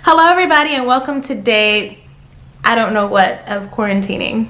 Hello everybody and welcome to day, I don't know what, of quarantining.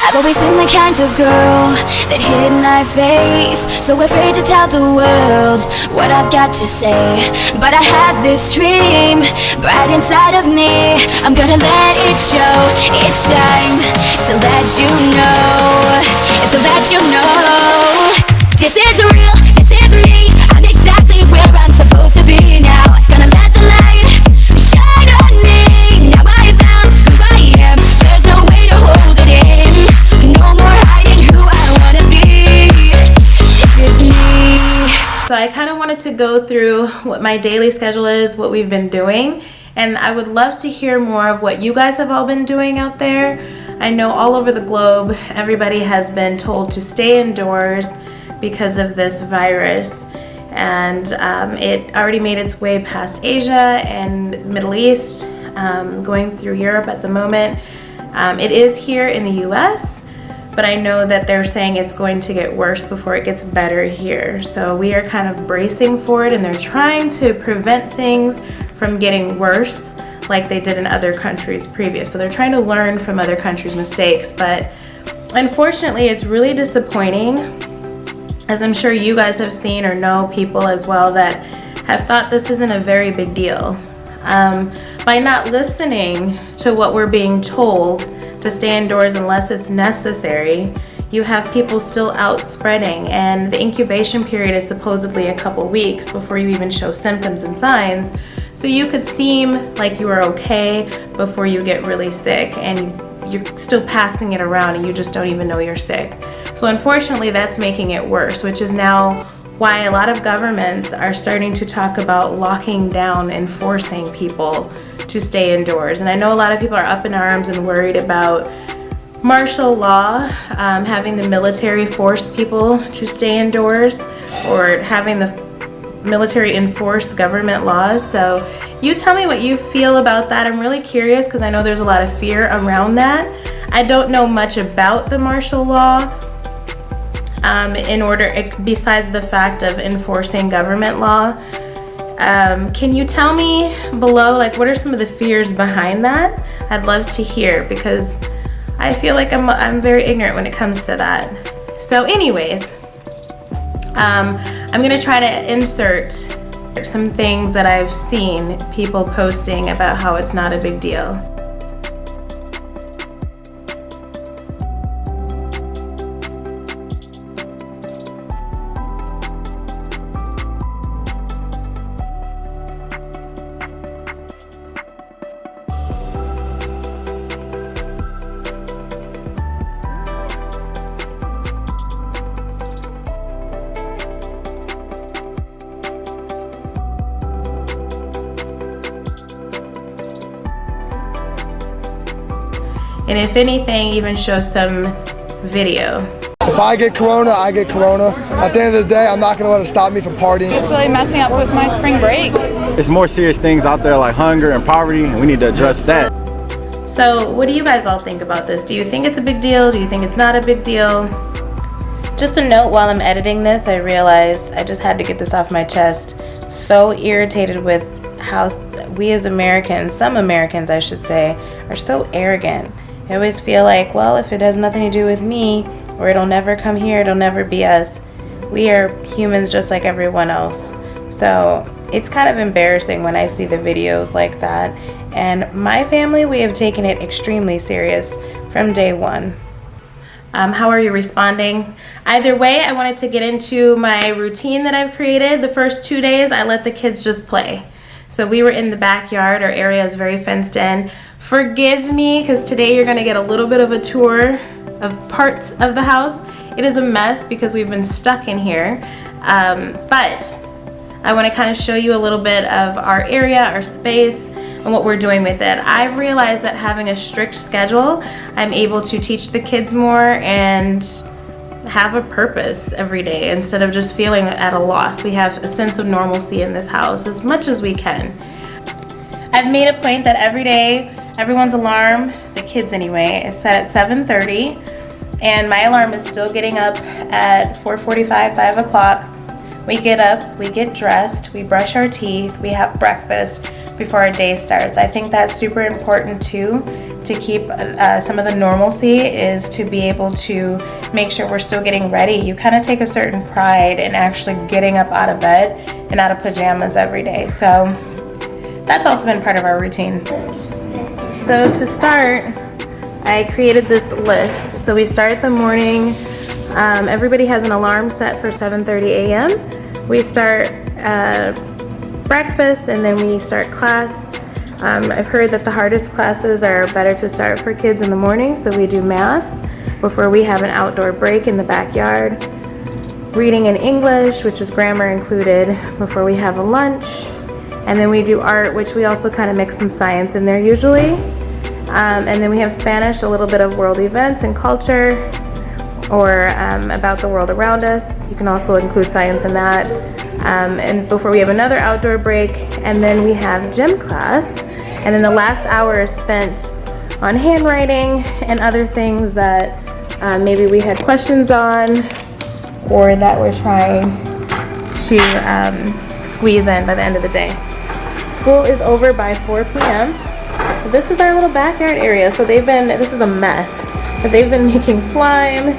I've always been the kind of girl that hid my face, so afraid to tell the world what I've got to say. But I have this dream right inside of me. I'm gonna let it show. It's time to let you know. To let you know. This is real, this is me. I'm exactly where I'm supposed to be now. Gonna let the light shine on me. Now I found who I am. There's no way to hold it in. No more hiding who I wanna be. This is me. So I kind of wanted to go through what my daily schedule is, what we've been doing, and I would love to hear more of what you guys have all been doing out there. I know all over the globe, everybody has been told to stay indoors because of this virus, and it already made its way past Asia and Middle East, going through Europe at the moment. It is here in the US, but I know that they're saying it's going to get worse before it gets better here. So we are kind of bracing for it, and they're trying to prevent things from getting worse like they did in other countries previous. So they're trying to learn from other countries' mistakes, but unfortunately it's really disappointing, as I'm sure you guys have seen or know people as well that have thought this isn't a very big deal. By not listening to what we're being told to stay indoors unless it's necessary, you have people still out spreading, and the incubation period is supposedly a couple weeks before you even show symptoms and signs. So you could seem like you are okay before you get really sick, and you're still passing it around and you just don't even know you're sick. So unfortunately that's making it worse, which is now why a lot of governments are starting to talk about locking down and forcing people to stay indoors. And I know a lot of people are up in arms and worried about martial law, having the military force people to stay indoors, or having the military enforce government laws. So you tell me what you feel about that. I'm really curious because I know there's a lot of fear around that. I don't know much about the martial law besides the fact of enforcing government law. Can you tell me below, like, what are some of the fears behind that? I'd love to hear, because I feel like I'm very ignorant when it comes to that. So anyways, I'm gonna try to insert some things that I've seen people posting about how it's not a big deal. And if anything, even show some video. If I get corona, I get corona. At the end of the day, I'm not going to let it stop me from partying. It's really messing up with my spring break. There's more serious things out there like hunger and poverty, and we need to address that. So what do you guys all think about this? Do you think it's a big deal? Do you think it's not a big deal? Just a note, while I'm editing this, I realized I just had to get this off my chest. So irritated with how we as Americans, some Americans I should say, are so arrogant. I always feel like, well, if it has nothing to do with me, or it'll never come here, it'll never be us. We are humans just like everyone else. So it's kind of embarrassing when I see the videos like that. And my family, we have taken it extremely serious from day one. How are you responding? Either way, I wanted to get into my routine that I've created. The first 2 days, I let the kids just play. So we were in the backyard. Our area is very fenced in. Forgive me, because today you're gonna get a little bit of a tour of parts of the house. It is a mess because we've been stuck in here. But I want to kind of show you a little bit of our area, our space, and what we're doing with it. I've realized that having a strict schedule, I'm able to teach the kids more and have a purpose every day instead of just feeling at a loss. We have a sense of normalcy in this house as much as we can. I've made a point that every day, everyone's alarm, the kids anyway, is set at 7:30, and my alarm is still getting up at 4:45, 5 o'clock. We get up, we get dressed, we brush our teeth, we have breakfast before our day starts. I think that's super important too, to keep some of the normalcy, is to be able to make sure we're still getting ready. You kind of take a certain pride in actually getting up out of bed and out of pajamas every day. So that's also been part of our routine. So to start, I created this list. So we start the morning, everybody has an alarm set for 7:30 a.m. We start breakfast and then we start class. I've heard that the hardest classes are better to start for kids in the morning, so we do math before we have an outdoor break in the backyard. Reading in English, which is grammar included, before we have a lunch. And then we do art, which we also kind of mix some science in there usually. And then we have Spanish, a little bit of world events and culture, or about the world around us. You can also include science in that. And before we have another outdoor break, and then we have gym class. And then the last hour is spent on handwriting and other things that maybe we had questions on, or that we're trying to squeeze in by the end of the day. School is over by 4 p.m. This is our little backyard area. So this is a mess, but they've been making slime,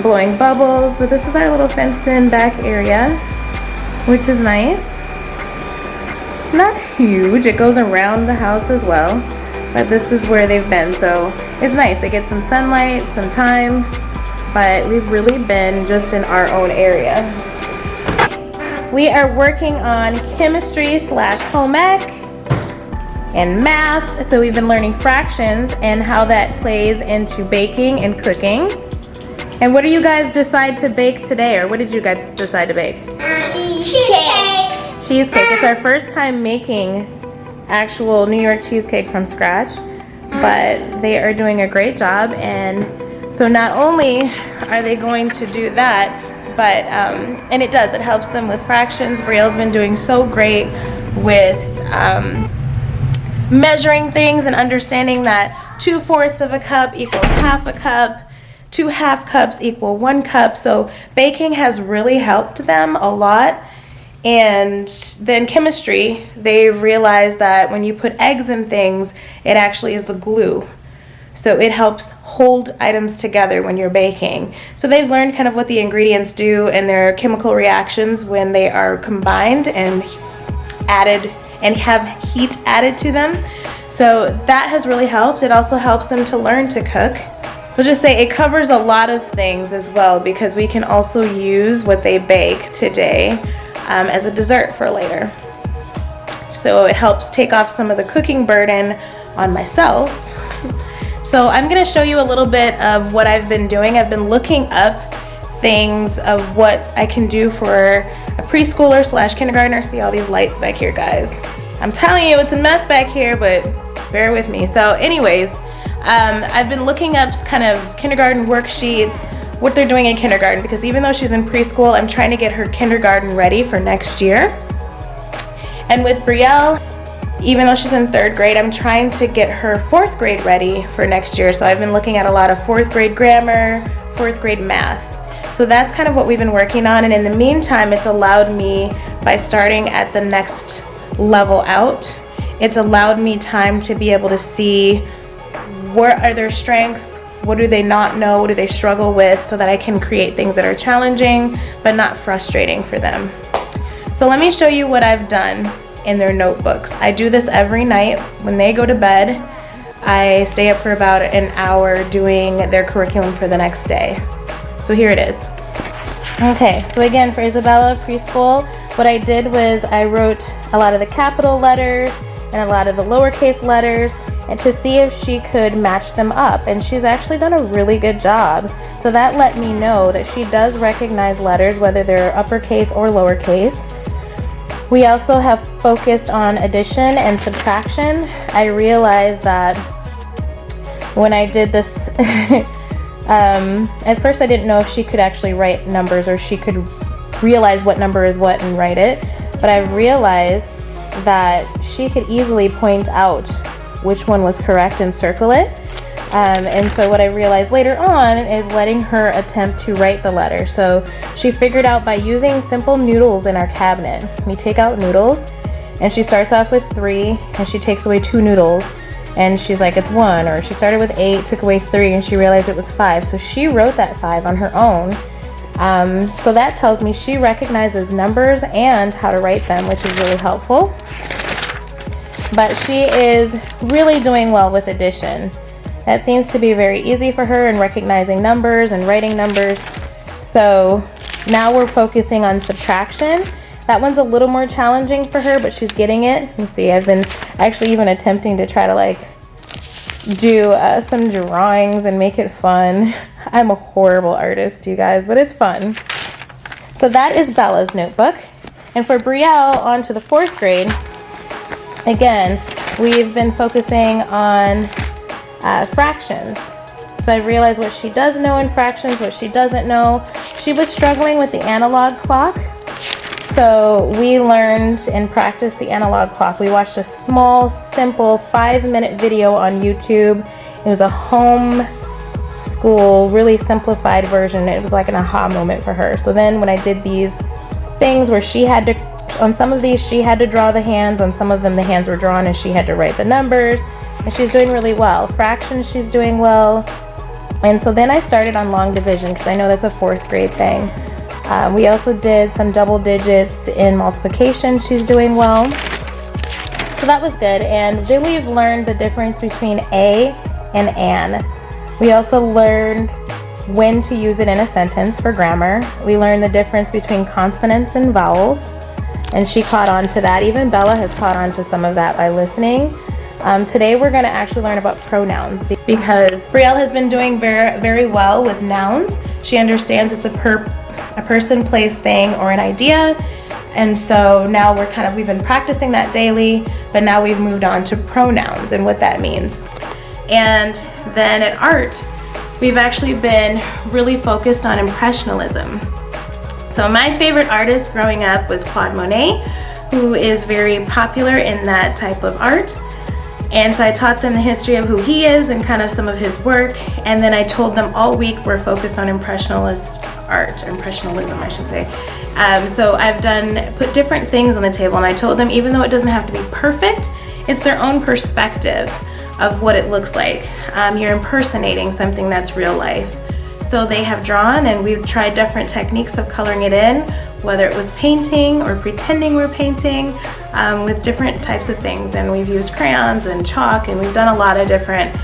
blowing bubbles, but this is our little fenced in back area, which is nice. It's not huge, it goes around the house as well, but this is where they've been, so it's nice. They get some sunlight, some time, but we've really been just in our own area. We are working on chemistry / home ec and math, so we've been learning fractions and how that plays into baking and cooking. And what do you guys decide to bake today, or what did you guys decide to bake? Cheesecake. Cheesecake. It's our first time making actual New York cheesecake from scratch, but they are doing a great job. And so not only are they going to do that, but and it helps them with fractions. Brielle's been doing so great with measuring things and understanding that 2/4 of a cup equals half a cup, 2 half cups equal 1 cup. So baking has really helped them a lot. And then chemistry, they've realized that when you put eggs in things, it actually is the glue. So it helps hold items together when you're baking. So they've learned kind of what the ingredients do and their chemical reactions when they are combined and added and have heat added to them. So that has really helped. It also helps them to learn to cook. We'll just say it covers a lot of things as well, because we can also use what they bake today as a dessert for later. So it helps take off some of the cooking burden on myself. So I'm going to show you a little bit of what I've been doing. I've been looking up things of what I can do for a preschooler / kindergartner. See all these lights back here, guys. I'm telling you, it's a mess back here, but bear with me. So anyways, I've been looking up kind of kindergarten worksheets, what they're doing in kindergarten, because even though she's in preschool, I'm trying to get her kindergarten ready for next year. And with Brielle, even though she's in 3rd grade, I'm trying to get her 4th grade ready for next year. So I've been looking at a lot of 4th grade grammar, 4th grade math. So that's kind of what we've been working on. And in the meantime, it's allowed me, by starting at the next level out, it's allowed me time to be able to see where are their strengths, what do they not know, what do they struggle with, so that I can create things that are challenging but not frustrating for them. So let me show you what I've done in their notebooks. I do this every night when they go to bed. I stay up for about an hour doing their curriculum for the next day. So here it is. Okay, so again, for Isabella preschool, what I did was I wrote a lot of the capital letters and a lot of the lowercase letters, and to see if she could match them up, and she's actually done a really good job. So that let me know that she does recognize letters, whether they're uppercase or lowercase. We also have focused on addition and subtraction. I realized that when I did this, at first I didn't know if she could actually write numbers or she could realize what number is what and write it, but I realized that she could easily point out which one was correct and circle it. And so what I realized later on is letting her attempt to write the letter. So she figured out by using simple noodles in our cabinet. We take out noodles and she starts off with 3 and she takes away 2 noodles and she's like, it's 1. Or she started with 8, took away 3, and she realized it was 5. So she wrote that 5 on her own. So that tells me she recognizes numbers and how to write them, which is really helpful. But she is really doing well with addition. That seems to be very easy for her in recognizing numbers and writing numbers. So now we're focusing on subtraction. That one's a little more challenging for her, but she's getting it. You see, I've been actually even attempting to try to like do some drawings and make it fun. I'm a horrible artist, you guys, but it's fun. So that is Bella's notebook. And for Brielle, on to the 4th grade, again, we've been focusing on fractions. So I realized what she does know in fractions, what she doesn't know. She was struggling with the analog clock. So we learned and practiced the analog clock. We watched a small, simple 5-minute video on YouTube. It was a home school, really simplified version. It was like an aha moment for her. So then when I did these things where she had to, on some of these she had to draw the hands, on some of them the hands were drawn and she had to write the numbers, and she's doing really well. Fractions, she's doing well. And so then I started on long division because I know that's a 4th grade thing. We also did some double digits in multiplication. She's doing well. So that was good. And then we've learned the difference between a and an. We also learned when to use it in a sentence for grammar. We learned the difference between consonants and vowels. And she caught on to that. Even Bella has caught on to some of that by listening. Today we're going to actually learn about pronouns because Brielle has been doing very, very well with nouns. She understands it's a person, place, thing, or an idea. And so now we've been practicing that daily, but now we've moved on to pronouns and what that means. And then at art, we've actually been really focused on impressionism. So my favorite artist growing up was Claude Monet, who is very popular in that type of art. And so I taught them the history of who he is and kind of some of his work. And then I told them all week we're focused on impressionism, I should say. So I've put different things on the table, and I told them even though it doesn't have to be perfect, it's their own perspective of what it looks like. You're impersonating something that's real life. So they have drawn, and we've tried different techniques of coloring it in, whether it was painting or pretending we're painting, with different types of things. And we've used crayons and chalk, and we've done a lot of different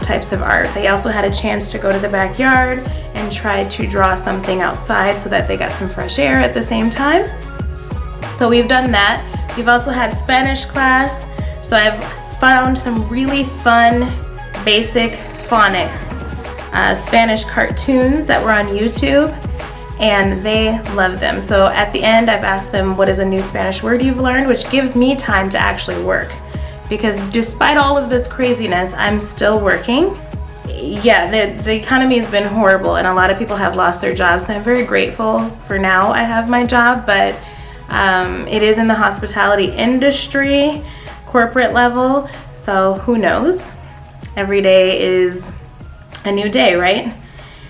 types of art. They also had a chance to go to the backyard and try to draw something outside so that they got some fresh air at the same time. So we've done that. We've also had Spanish class. So I've found some really fun, basic phonics, Spanish cartoons that were on YouTube, and they love them. So at the end, I've asked them, what is a new Spanish word you've learned, which gives me time to actually work. Because despite all of this craziness, I'm still working. Yeah, the economy has been horrible, and a lot of people have lost their jobs, so I'm very grateful for now I have my job, but it is in the hospitality industry, corporate level, so who knows? Every day is a new day, right?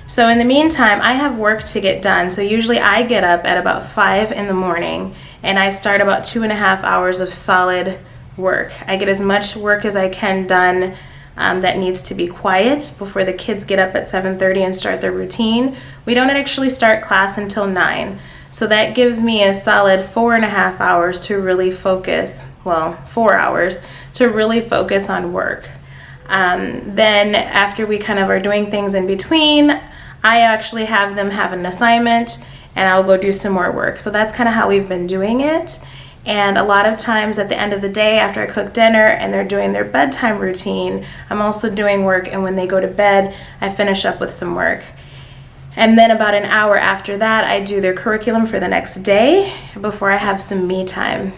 So in the meantime, I have work to get done. So usually I get up at about 5 in the morning, and I start about 2.5 hours of solid work. I get as much work as I can done that needs to be quiet before the kids get up at 7:30 and start their routine. We don't actually start class until 9. So that gives me a solid 4.5 hours to really focus, 4 hours to really focus on work. Then after we kind of are doing things in between, I actually have them have an assignment and I'll go do some more work. So that's kind of how we've been doing it. And a lot of times at the end of the day after I cook dinner and they're doing their bedtime routine, I'm also doing work, and when they go to bed, I finish up with some work. And then about an hour after that, I do their curriculum for the next day before I have some me time.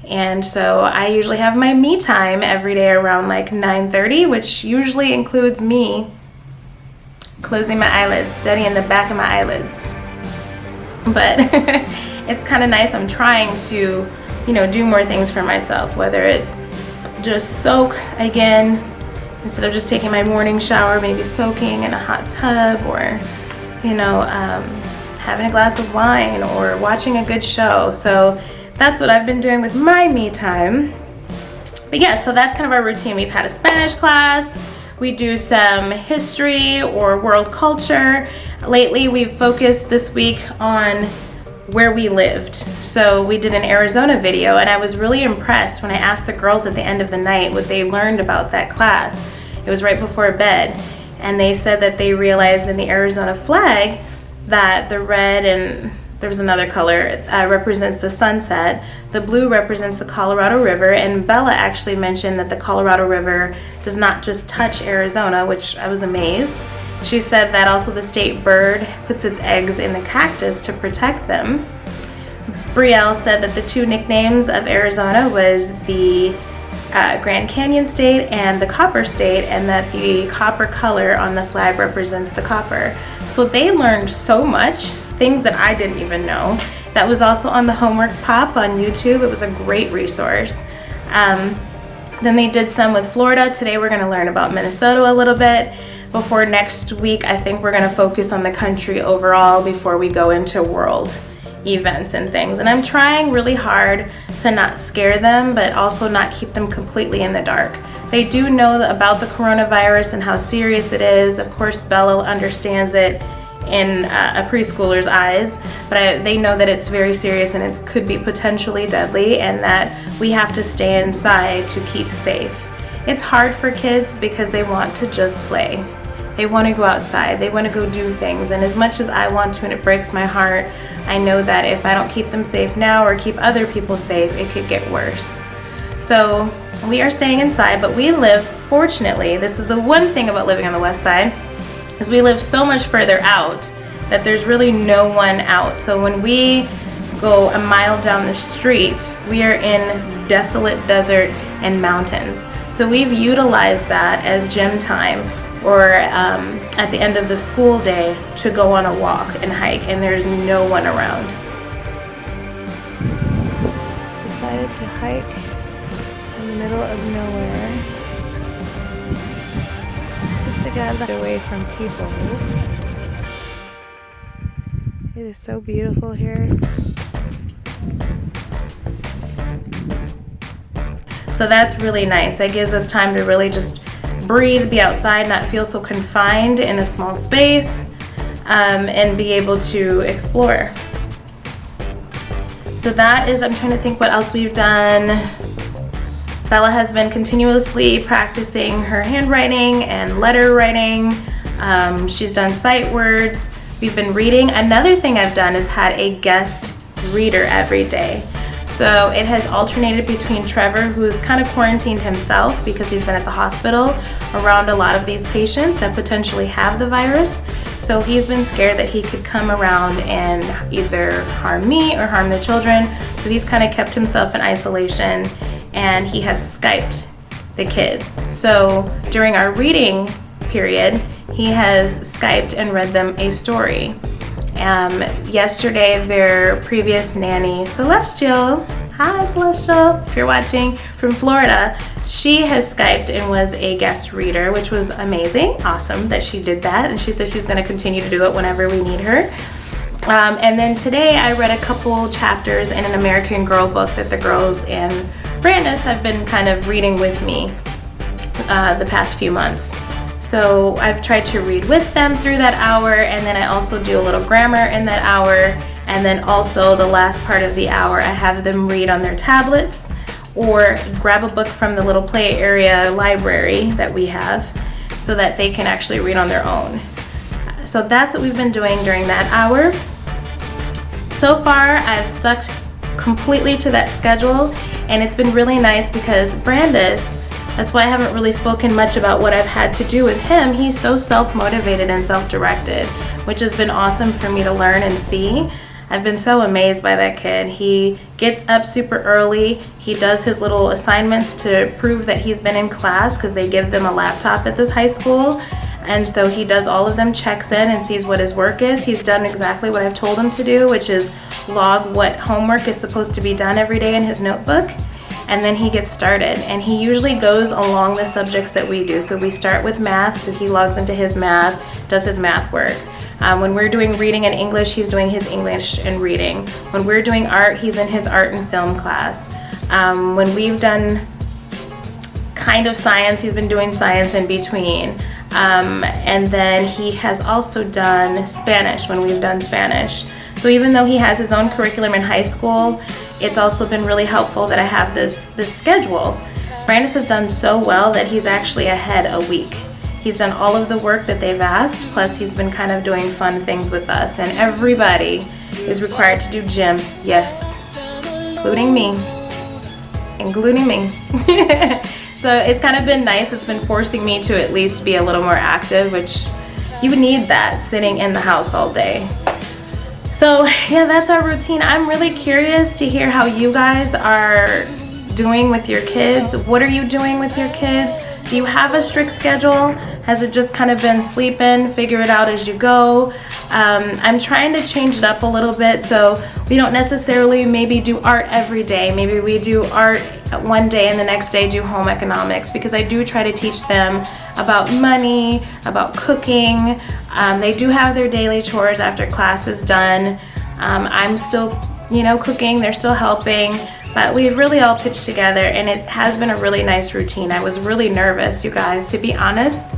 And so I usually have my me time every day around like 9:30, which usually includes me closing my eyelids, studying the back of my eyelids. But it's kind of nice. I'm trying to, do more things for myself, whether it's just soak again, instead of just taking my morning shower, maybe soaking in a hot tub, or having a glass of wine or watching a good show. So that's what I've been doing with my me time. But yeah, so that's kind of our routine. We've had a Spanish class. We do some history or world culture. Lately, we've focused this week on where we lived. So we did an Arizona video, and I was really impressed when I asked the girls at the end of the night what they learned about that class. It was right before bed, and they said that they realized in the Arizona flag that the red, and there was another color, represents the sunset. The blue represents the Colorado River, and Bella actually mentioned that the Colorado River does not just touch Arizona, which I was amazed. She said that also the state bird puts its eggs in the cactus to protect them. Brielle said that the two nicknames of Arizona was the Grand Canyon State and the Copper State, and that the copper color on the flag represents the copper. So they learned so much, things that I didn't even know. That was also on the Homework Pop on YouTube. It was a great resource. Then they did some with Florida. Today we're going to learn about Minnesota a little bit. Before next week, I think we're going to focus on the country overall before we go into world events and things. And I'm trying really hard to not scare them, but also not keep them completely in the dark. They do know about the coronavirus and how serious it is. Of course, Bella understands it in a preschooler's eyes, but they know that it's very serious and it could be potentially deadly, and that we have to stay inside to keep safe. It's hard for kids because they want to just play. They want to go outside, they want to go do things, and as much as I want to, and it breaks my heart, I know that if I don't keep them safe now or keep other people safe, it could get worse. So we are staying inside, but we live, fortunately, this is the one thing about living on the west side, is we live so much further out that there's really no one out. So when we go a mile down the street, we are in desolate desert and mountains. So we've utilized that as gym time, or at the end of the school day, to go on a walk and hike, and there's no one around. Decided to hike in the middle of nowhere, just to get away from people. It is so beautiful here. So that's really nice. That gives us time to really just breathe, be outside, not feel so confined in a small space, and be able to explore. So that is, I'm trying to think what else we've done. Bella has been continuously practicing her handwriting and letter writing. She's done sight words. We've been reading. Another thing I've done is had a guest reader every day. So it has alternated between Trevor, who's kind of quarantined himself because he's been at the hospital around a lot of these patients that potentially have the virus. So he's been scared that he could come around and either harm me or harm the children. So he's kind of kept himself in isolation, and he has Skyped the kids. So during our reading period, he has Skyped and read them a story. Yesterday, their previous nanny, Celestial, hi Celestial, if you're watching, from Florida, she has Skyped and was a guest reader, which was amazing, awesome that she did that, and she says she's going to continue to do it whenever we need her. And then today I read a couple chapters in an American Girl book that the girls and Brandis have been kind of reading with me the past few months. So I've tried to read with them through that hour, and then I also do a little grammar in that hour, and then also the last part of the hour I have them read on their tablets or grab a book from the little play area library that we have so that they can actually read on their own. So that's what we've been doing during that hour. So far I've stuck completely to that schedule, and it's been really nice because Brandis That's why I haven't really spoken much about what I've had to do with him. He's so self-motivated and self-directed, which has been awesome for me to learn and see. I've been so amazed by that kid. He gets up super early. He does his little assignments to prove that he's been in class because they give them a laptop at this high school. And so he does all of them, checks in and sees what his work is. He's done exactly what I've told him to do, which is log what homework is supposed to be done every day in his notebook. And then he gets started. And he usually goes along the subjects that we do. So we start with math, so he logs into his math, does his math work. When we're doing reading and English, he's doing his English and reading. When we're doing art, he's in his art and film class. When we've done kind of science, he's been doing science in between. And then he has also done Spanish when we've done Spanish. So even though he has his own curriculum in high school, it's also been really helpful that I have this schedule. Brandis has done so well that he's actually ahead a week. He's done all of the work that they've asked, plus he's been kind of doing fun things with us. And everybody is required to do gym, yes, including me. So it's kind of been nice. It's been forcing me to at least be a little more active, which you would need that sitting in the house all day. So yeah, that's our routine. I'm really curious to hear how you guys are doing with your kids. What are you doing with your kids? Do you have a strict schedule? Has it just kind of been sleep in, figure it out as you go? I'm trying to change it up a little bit, so we don't necessarily maybe do art every day. Maybe we do art one day and the next day do home economics, because I do try to teach them about money, about cooking. They do have their daily chores after class is done. I'm still, cooking, they're still helping. But we've really all pitched together, and it has been a really nice routine. I was really nervous, you guys, to be honest.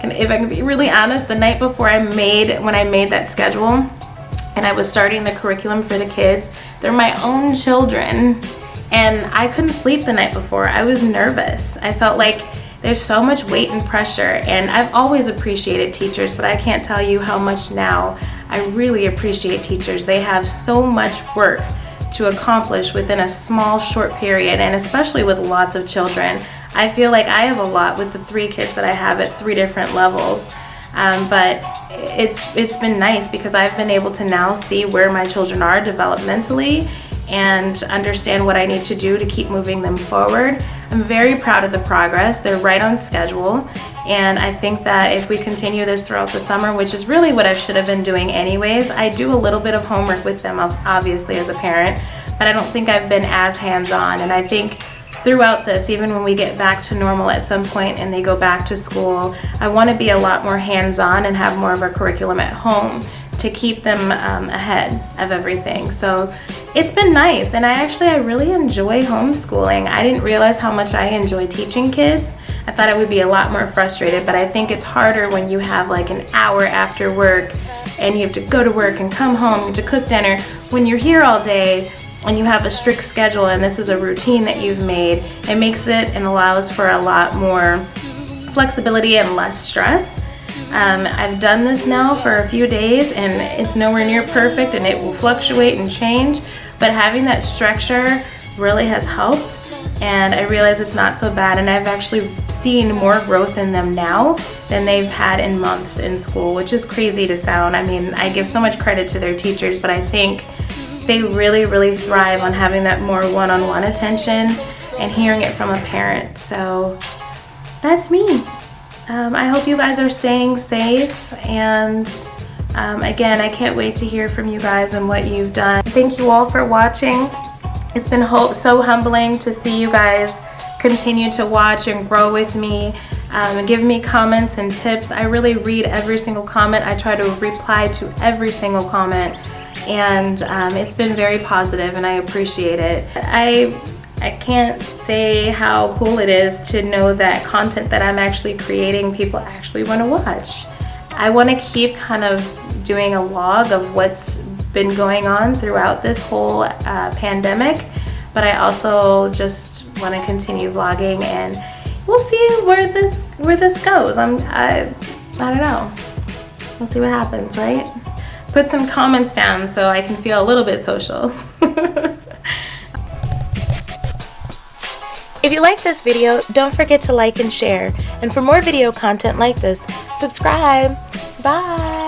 If I can be really honest, the night before when I made that schedule and I was starting the curriculum for the kids, they're my own children, and I couldn't sleep the night before. I was nervous. I felt like there's so much weight and pressure, and I've always appreciated teachers, but I can't tell you how much now I really appreciate teachers. They have so much work to accomplish within a small, short period, and especially with lots of children. I feel like I have a lot with the 3 kids that I have at 3 different levels, but it's been nice because I've been able to now see where my children are developmentally and understand what I need to do to keep moving them forward. I'm very proud of the progress. They're right on schedule, and I think that if we continue this throughout the summer, which is really what I should have been doing anyways, I do a little bit of homework with them, obviously, as a parent, but I don't think I've been as hands-on. And I think throughout this, even when we get back to normal at some point and they go back to school, I want to be a lot more hands-on and have more of a curriculum at home to keep them ahead of everything. So it's been nice, and I really enjoy homeschooling. I didn't realize how much I enjoy teaching kids. I thought I would be a lot more frustrated, but I think it's harder when you have like an hour after work and you have to go to work and come home, you have to cook dinner. When you're here all day and you have a strict schedule and this is a routine that you've made, it makes it and allows for a lot more flexibility and less stress. I've done this now for a few days, and it's nowhere near perfect, and it will fluctuate and change, but having that structure really has helped, and I realize it's not so bad, and I've actually seen more growth in them now than they've had in months in school, which is crazy to sound. I mean, I give so much credit to their teachers, but I think they really, really thrive on having that more one-on-one attention and hearing it from a parent. So that's me. I hope you guys are staying safe, and again, I can't wait to hear from you guys and what you've done. Thank you all for watching. It's been so humbling to see you guys continue to watch and grow with me, and give me comments and tips. I really read every single comment. I try to reply to every single comment, and it's been very positive, and I appreciate it. I can't say how cool it is to know that content that I'm actually creating, people actually want to watch. I want to keep kind of doing a log of what's been going on throughout this whole pandemic, but I also just want to continue vlogging, and we'll see where this goes. I don't know. We'll see what happens, right? Put some comments down so I can feel a little bit social. If you like this video, don't forget to like and share. And for more video content like this, subscribe. Bye.